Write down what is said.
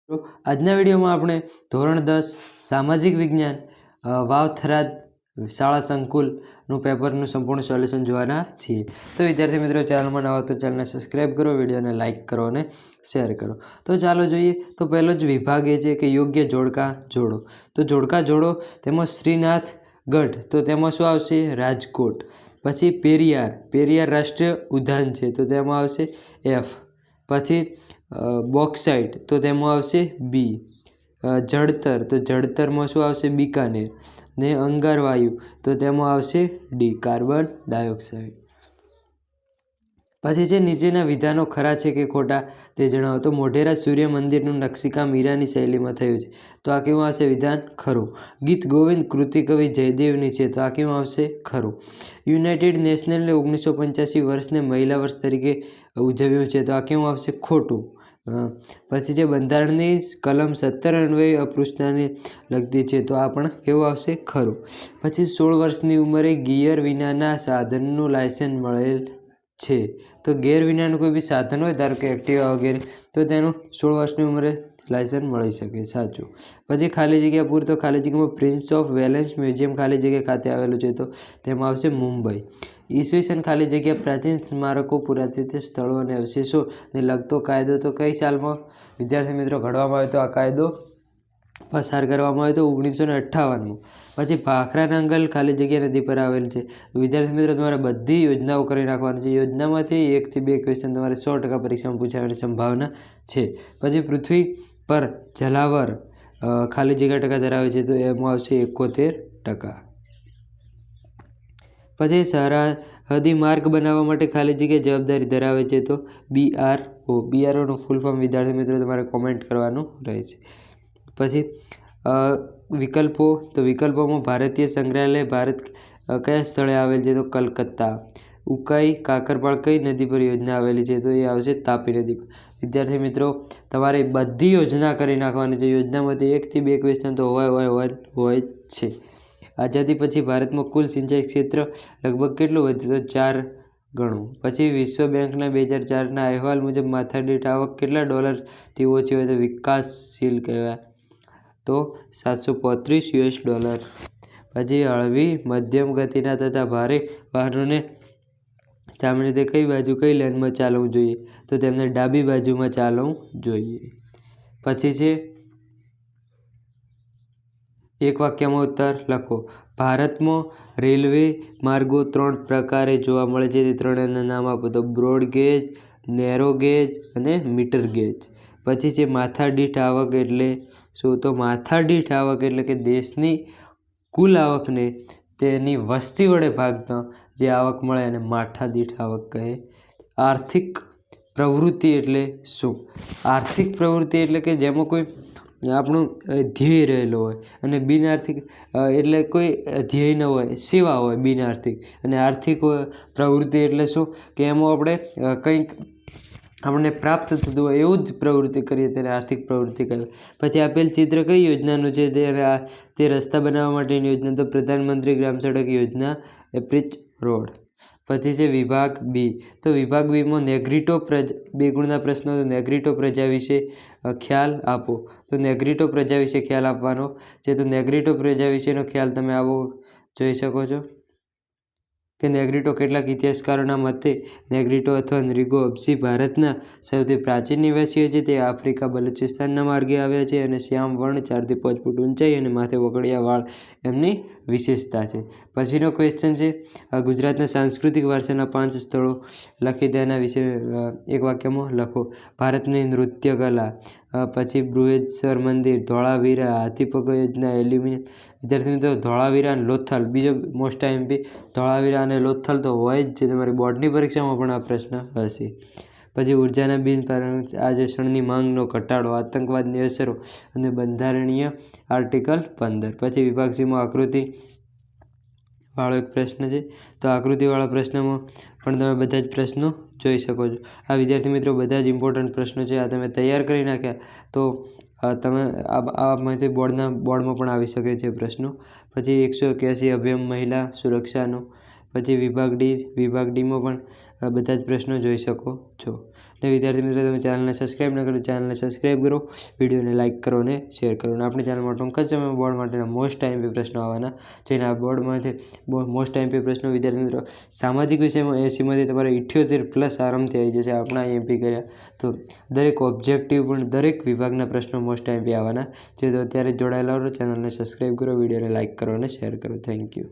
તો આજના વિડીયોમાં આપણે ધોરણ 10 સામાજિક વિજ્ઞાન વાવ થરાદ શાળા સંકુલનું પેપરનું સંપૂર્ણ સોલ્યુશન જોવાના છીએ। તો વિદ્યાર્થી મિત્રો ચેનલમાં નવા તો ચેનલને સબસ્ક્રાઈબ કરો, વિડીયોને લાઇક કરો અને શેર કરો। તો ચાલો જોઈએ। તો પહેલો જ વિભાગ એ છે કે યોગ્ય જોડકા જોડો। તો જોડકા જોડો તેમાં શ્રીનાથગઢ, તો તેમાં શું આવશે? રાજકોટ। પછી પેરિયાર રાષ્ટ્રીય ઉદ્યાન છે, તો તેમાં આવશે એફ। પછી બોક્સાઇટ, તો તેમાં આવશે બી। જળતર, તો જળતરમાં શું આવશે? બીકાનેર। ને અંગારવાયુ, તો તેમાં આવશે ડી, કાર્બન ડાયોક્સાઇડ। પછી જે નીચેના વિધાનો ખરા છે કે ખોટા તે જણાવો। તો મોઢેરા સૂર્ય મંદિરનું નકશીકામ મીરાની શૈલીમાં થયું છે, તો આ કેવું આવશે? વિધાન ખરું। ગીત ગોવિંદ કૃતિ કવિ જયદેવની છે, તો આ કેવું આવશે? ખરું। યુનાઇટેડ નેશનલે 1985 વર્ષને મહિલા વર્ષ તરીકે ઉજવ્યું છે, તો આ કેવું આવશે? ખોટું। પછી જે બંધારણની કલમ 17 અન્વયે અપૃષ્ઠાને લગતી છે, તો આ પણ કેવું આવશે? ખરું। પછી 16 વર્ષની ઉંમરે ગિયર વિનાના સાધનનું લાયસન્સ મળેલ છે, તો ગેર વિનાનું કોઈ બી સાધન હોય, ધારો કે એક્ટિવા વગેરે, તો તેનું 16 વર્ષની ઉંમરે લાયસન્સ મળી શકે, સાચું। પછી ખાલી જગ્યા પૂર, તો ખાલી જગ્યામાં પ્રિન્સ ઓફ વેલેન્સ મ્યુઝિયમ ખાલી જગ્યા ખાતે આવેલું છે, તો તેમાં આવશે મુંબઈ। ઈસવીસન ખાલી જગ્યા પ્રાચીન સ્મારકો પુરાતત્વ સ્થળો અને અવશેષોને લગતો કાયદો તો કઈ સાલમાં વિદ્યાર્થી મિત્રો ઘડવામાં આવ્યો? તો આ કાયદો પસાર કરવામાં આવ્યો તો 1958માં। પછી ભાખરા નાંગલ ખાલી જગ્યા નદી પર આવેલ છે। વિદ્યાર્થી મિત્રો તમારે બધી યોજનાઓ કરી નાખવાની છે। યોજનામાંથી 1 થી 2 ક્વેશ્ચન તમારે 100% પરીક્ષામાં પૂછાવાની સંભાવના છે। પછી પૃથ્વી પર જલાવર ખાલી જગ્યા ટકા ધરાવે છે, તો એમાં આવશે 71%। પછી સરહદી માર્ગ બનાવવા માટે ખાલી જગ્યા જવાબદારી ધરાવે છે, તો BROનું ફૂલ ફોર્મ વિદ્યાર્થી મિત્રો તમારે કોમેન્ટ કરવાનું રહે છે। પછી વિકલ્પો, તો વિકલ્પોમાં ભારતીય સંગ્રહાલય ભારત કયા સ્થળે આવેલ છે? તો કલકત્તા। ઉકાઈ કાકરપાળ કઈ નદી પર યોજના આવેલી છે? તો એ આવશે તાપી નદી પર। વિદ્યાર્થી મિત્રો તમારે બધી યોજના કરી નાખવાની છે। યોજનામાંથી 1 થી 2 ક્વેશ્ચન તો હોય જ છે। આઝાદી પછી ભારતમાં કુલ સિંચાઈ ક્ષેત્ર લગભગ કેટલું વધ્યું? તો 4 ગણું। પછી વિશ્વ બેંકના 2004ના અહેવાલ મુજબ માથાદીઠ આવક કેટલા ડોલરથી ઓછી હોય તો વિકાસશીલ કહેવાય? તો $735। પછી હળવી મધ્યમ ગતિના તથા ભારે વાહનોને સામાન્ય રીતે કઈ બાજુ કઈ લેનમાં ચાલવું જોઈએ? તો તેમને ડાબી બાજુમાં ચાલવું જોઈએ। પછી છે એક વાક્યમાં ઉત્તર લખો। ભારતમાં રેલવે માર્ગો 3 પ્રકારે જોવા મળે છે, તે ત્રણેયના નામ આપો। તો બ્રોડ ગેજ, નેરો ગેજ અને મીટર ગેજ। પછી છે માથાદીઠ આવક એટલે શું? તો માથાદીઠ આવક એટલે કે દેશની કુલ આવકને તેની વસ્તી વડે ભાગતા જે આવક મળે એને માથાદીઠ આવક કહે। આર્થિક પ્રવૃત્તિ એટલે શું? આર્થિક પ્રવૃત્તિ એટલે કે જેમાં કોઈ આપણું ધ્યેય રહેલો હોય, અને બિનઆર્થિક એટલે કોઈ ધ્યેય ન હોય, સેવા હોય બિનઆર્થિક। અને આર્થિક પ્રવૃત્તિ એટલે શું? કે એમાં આપણે કંઈક આપણને પ્રાપ્ત થતું હોય એવું જ પ્રવૃત્તિ કરીએ તેને આર્થિક પ્રવૃત્તિ કહેવાય। પછી આપેલ ચિત્ર કઈ યોજનાનું છે? તે રસ્તા બનાવવા માટેની યોજના, તો પ્રધાનમંત્રી ગ્રામ સડક યોજના, એપ્રિચ રોડ। પછી છે વિભાગ બી, તો વિભાગ બીમાં નેગ્રીટો 2 ગુણના પ્રશ્નો। તો નેગ્રીટો પ્રજા વિશે ખ્યાલ આપો। તો નેગ્રીટો પ્રજા વિશે ખ્યાલ આપવાનો છે। તો નેગ્રીટો પ્રજા વિશેનો ખ્યાલ તમે આવો જોઈ શકો છો કે નેગ્રીટો કેટલાક ઇતિહાસકારોના મતે નેગ્રીટો અથવા નિગ્રો અબસી ભારતના સૌથી પ્રાચીન નિવાસીઓ છે। તે આફ્રિકા બલુચિસ્તાનના માર્ગે આવ્યા છે અને શ્યામ વર્ણ, 4 થી 5 ફૂટ ઊંચાઈ અને માથે વકડિયા વાળ એમની વિશેષતા છે। પછીનો ક્વેશ્ચન છે ગુજરાતના સાંસ્કૃતિક વારસાના 5 સ્થળો લખી તેના વિશે એક વાક્યમાં લખો। ભારતની નૃત્ય કલા, પછી બૃહદેશ્વર મંદિર, ધોળાવીરા, હાથીપગ યોજના, એલ્યુમિનિયમ। વિદ્યાર્થી મિત્રો ધોળાવીરા અને લોથલ, બીજો મોસ્ટ આઈએમપી ધોળાવીરા અને લોથલ તો હોય જ છે, તમારી બોર્ડની પરીક્ષામાં પણ આ પ્રશ્ન હશે। પછી ઉર્જાના આયોજનની માંગનો ઘટાડો, આતંકવાદની અસરો અને બંધારણીય આર્ટિકલ 15। પછી વિભાગ સીમાં આકૃતિ વાળો એક પ્રશ્ન છે, તો આકૃતિવાળા પ્રશ્નમાં પણ તમે બધા જ પ્રશ્નો જોઈ શકો છો। આ વિદ્યાર્થી મિત્રો બધા જ ઇમ્પોર્ટન્ટ પ્રશ્નો છે, આ તમે તૈયાર કરી નાખ્યા તો તમે આ માહિતી બોર્ડમાં પણ આવી શકે છે પ્રશ્નો। પછી 181 અભિયમ મહિલા સુરક્ષાનો। પછી વિભાગ ડીમાં પણ બધા જ પ્રશ્નો જોઈ શકો છો. અને વિદ્યાર્થી મિત્રો, તમે ચેનલને સબસ્ક્રાઈબ ન કરો, ચેનલને સબસ્ક્રાઈબ કરો, વિડીયોને લાઇક કરો અને શેર કરો. અને આપણી ચેનલમાં ટૂંક જ સમયમાં બોર્ડ માટેના મોસ્ટ ટાઈમ પ્રશ્નો આવવાના છે. આ બોર્ડમાંથી મોસ્ટ ટાઈમ પ્રશ્નો વિદ્યાર્થી મિત્રો સામાજિક વિષયમાં 80માંથી તમારે 78+ આરામથી આવી જશે. આપણા એમપી કર્યા તો દરેક ઓબ્જેક્ટિવ પણ દરેક વિભાગના પ્રશ્નો મોસ્ટ ટાઈમ આવવાના છે. તો અત્યારે જોડાયેલા રહો, ચેનલને સબસ્ક્રાઈબ કરો, વિડીયોને લાઇક કરો અને શેર કરો. Thank you.